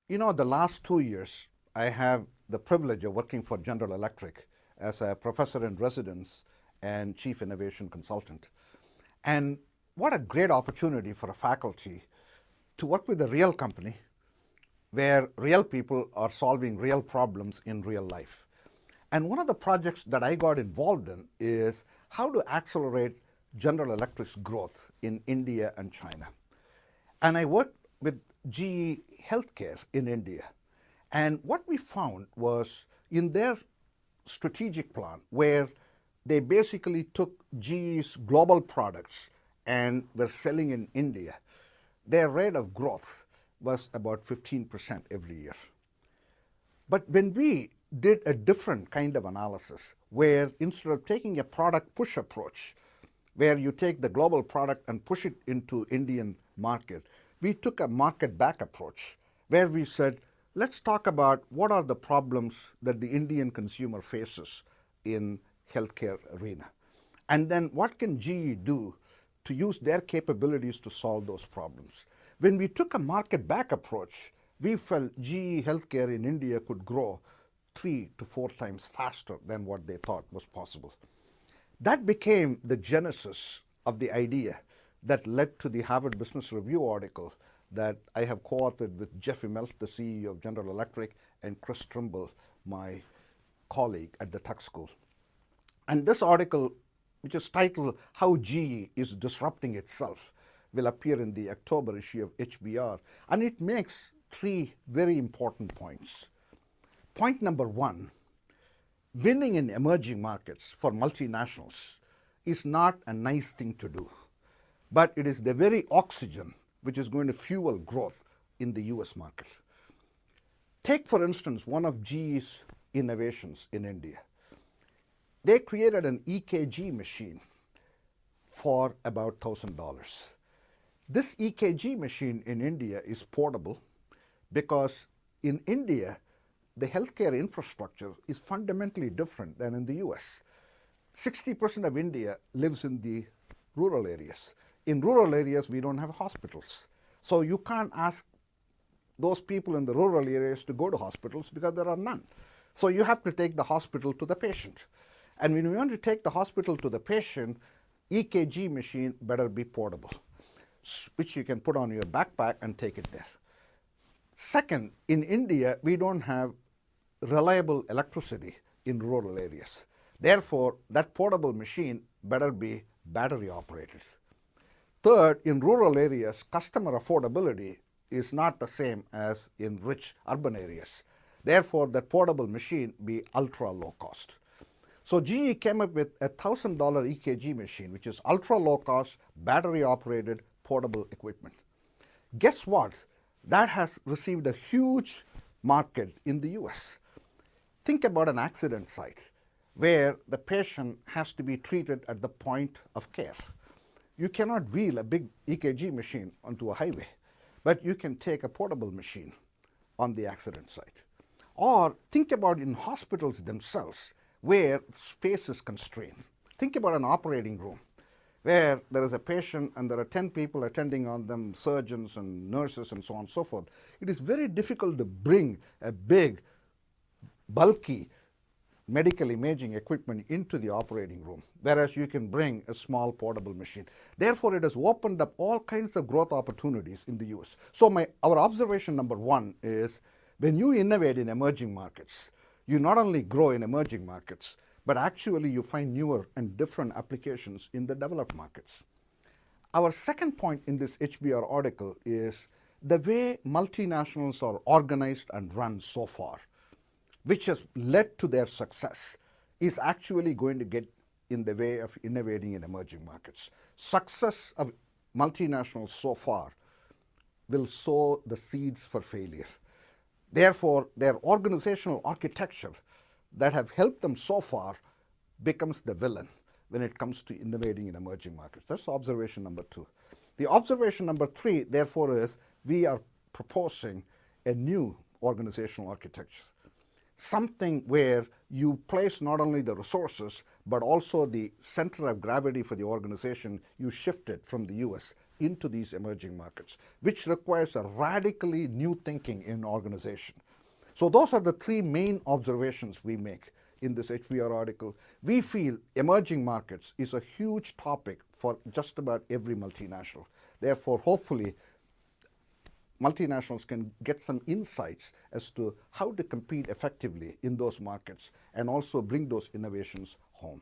The last 2 years, I have the privilege of working for General Electric as a professor in residence and chief innovation consultant. And what a great opportunity for a faculty to work with a real company where real people are solving real problems in real life. And one of the projects that I got involved in is how to accelerate General Electric's growth in India and China. And I worked with GE Healthcare in India. And what we found was in their strategic plan, where they basically took GE's global products and were selling in India, their rate of growth was about 15% every year. But when we did a different kind of analysis, where instead of taking a product push approach, where you take the global product and push it into Indian market, we took a market back approach, where we said, let's talk about what are the problems that the Indian consumer faces in healthcare arena. And then what can GE do to use their capabilities to solve those problems? When we took a market back approach, we felt GE Healthcare in India could grow 3 to 4 times faster than what they thought was possible. That became the genesis of the idea that led to the Harvard Business Review article that I have co-authored with Jeff Immelt, the CEO of General Electric, and Chris Trimble, my colleague at the Tuck School. And this article, which is titled How GE is Disrupting Itself, will appear in the October issue of HBR, and it makes 3 very important points. Point number 1, winning in emerging markets for multinationals is not a nice thing to do, but it is the very oxygen which is going to fuel growth in the US market. Take, for instance, one of GE's innovations in India. They created an EKG machine for about $1,000. This EKG machine in India is portable because in India, the healthcare infrastructure is fundamentally different than in the US. 60% of India lives in the rural areas. In rural areas, we don't have hospitals. So you can't ask those people in the rural areas to go to hospitals because there are none. So you have to take the hospital to the patient. And when you want to take the hospital to the patient, EKG machine better be portable, which you can put on your backpack and take it there. Second, in India, we don't have reliable electricity in rural areas. Therefore, that portable machine better be battery operated. Third, in rural areas, customer affordability is not the same as in rich urban areas. Therefore, that portable machine be ultra low cost. So GE came up with a $1,000 EKG machine, which is ultra low cost, battery operated, portable equipment. Guess what? That has received a huge market in the US. Think about an accident site where the patient has to be treated at the point of care. You cannot wheel a big EKG machine onto a highway, but you can take a portable machine on the accident site. Or think about in hospitals themselves where space is constrained. Think about an operating room where there is a patient and there are 10 people attending on them, surgeons and nurses and so on and so forth. It is very difficult to bring a big, bulky medical imaging equipment into the operating room, whereas you can bring a small portable machine. Therefore, it has opened up all kinds of growth opportunities in the US. So our observation number 1 is when you innovate in emerging markets, you not only grow in emerging markets, but actually you find newer and different applications in the developed markets. Our second point in this HBR article is the way multinationals are organized and run so far, which has led to their success, is actually going to get in the way of innovating in emerging markets. Success of multinationals so far will sow the seeds for failure. Therefore, their organizational architecture that have helped them so far becomes the villain when it comes to innovating in emerging markets. That's observation number 2. The observation number 3, therefore, is we are proposing a new organizational architecture, something where you place not only the resources, but also the center of gravity for the organization, you shift it from the US into these emerging markets, which requires a radically new thinking in organization. So those are the three main observations we make in this HBR article. We feel emerging markets is a huge topic for just about every multinational. Therefore, hopefully, multinationals can get some insights as to how to compete effectively in those markets and also bring those innovations home.